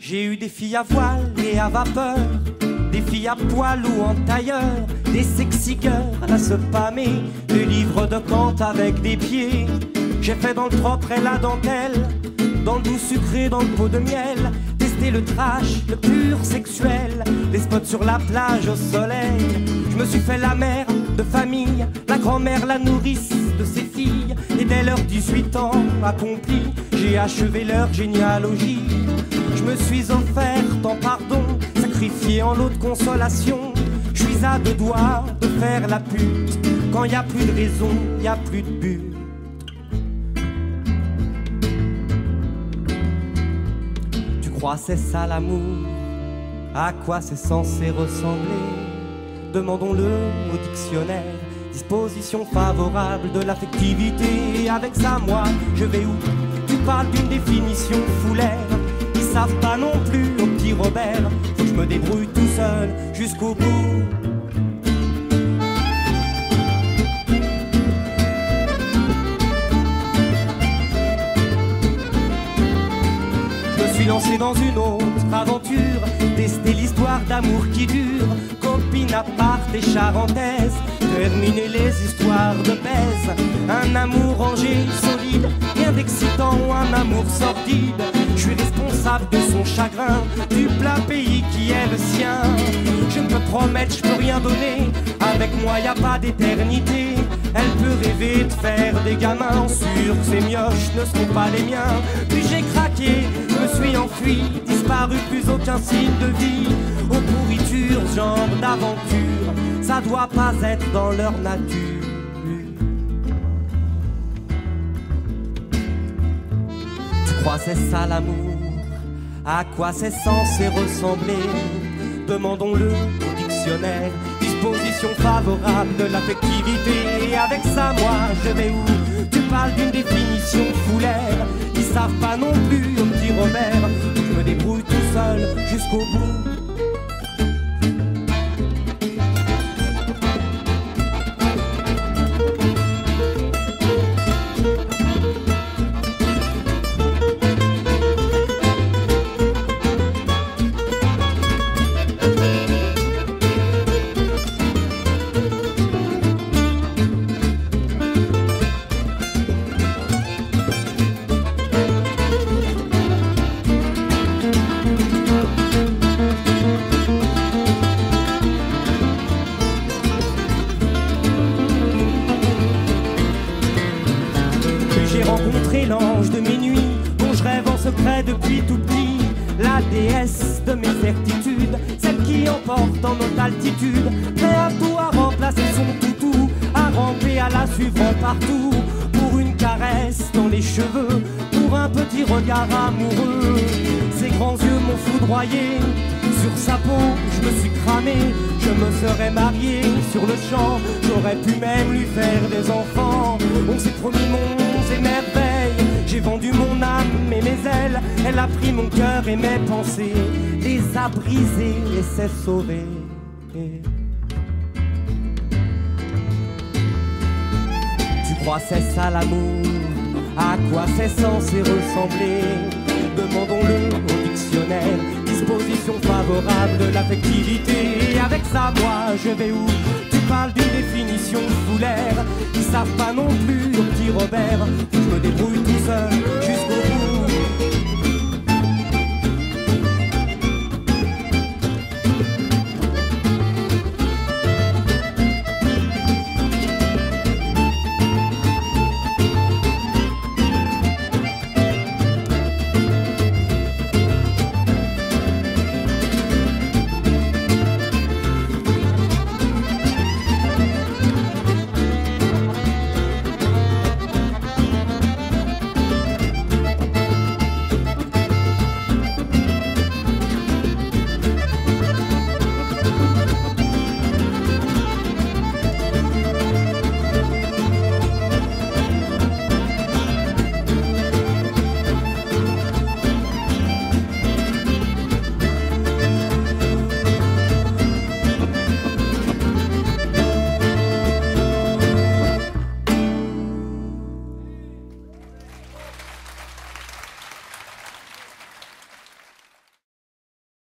J'ai eu des filles à voile et à vapeur, des filles à poil ou en tailleur, des sexy girls à se pâmer, des livres de Kant avec des pieds. J'ai fait dans le propre et la dentelle, dans le doux sucré, dans le pot de miel, tester le trash, le pur sexuel, les spots sur la plage au soleil. Je me suis fait la mère de famille, la grand-mère, la nourrice de ses filles, et dès leurs 18 ans accomplis, j'ai achevé leur généalogie. Je me suis offert en pardon, sacrifié en lot de consolation. Je suis à deux doigts de faire la pute. Quand y a plus de raison, y a plus de but. Tu crois c'est ça l'amour? À quoi c'est censé ressembler? Demandons-le au dictionnaire. Disposition favorable de l'affectivité. Avec ça, moi, je vais où? Tu parles d'une définition foulaire. Ils savent pas non plus au petit Robert. Faut que je me débrouille tout seul jusqu'au bout. Je me suis lancé dans une autre aventure, tester l'histoire d'amour qui dure, copine à part des charentaises, terminer les histoires de baise. Un amour rangé, solide, rien d'excitant ou un amour sordide. Je suis responsable de son chagrin, du plein pays qui est le sien. Je ne peux promettre, je peux rien donner, avec moi y a pas d'éternité. Elle peut rêver de faire des gamins, sûr que ses mioches ne seront pas les miens. Puis j'ai craqué, me suis enfui, disparu, plus aucun signe de vie. Aux pourritures, genre d'aventure, ça doit pas être dans leur nature. Tu crois c'est ça l'amour? À quoi c'est censé ressembler? Demandons-le au dictionnaire. Disposition favorable de l'affectivité. Et avec ça, moi, je vais où? Tu parles d'une définition foulaire. Ils savent pas non plus au petit Robert. Je me débrouille tout seul jusqu'au bout. L'ange de mes nuits, dont je rêve en secret depuis tout petit, la déesse de mes certitudes, celle qui emporte en haute altitude, prêt à tout à remplacer son toutou, à ramper à la suivre partout, pour une caresse dans les cheveux, pour un petit regard amoureux. Ses grands yeux m'ont foudroyé, sur sa peau je me suis cramé, je me serais marié sur le champ, j'aurais pu même lui faire des enfants. On s'est promis monts et merveilles, j'ai vendu mon âme et mes ailes, elle a pris mon cœur et mes pensées, les a brisées et s'est sauvée. Tu crois c'est ça l'amour? À quoi c'est censé ressembler? Demandons-le au dictionnaire. Disposition favorable de l'affectivité. Et avec ça, moi, je vais où? Tu parles d'une définition foulaire. Ils savent pas non plus au petit Robert. Je me débrouille tout seul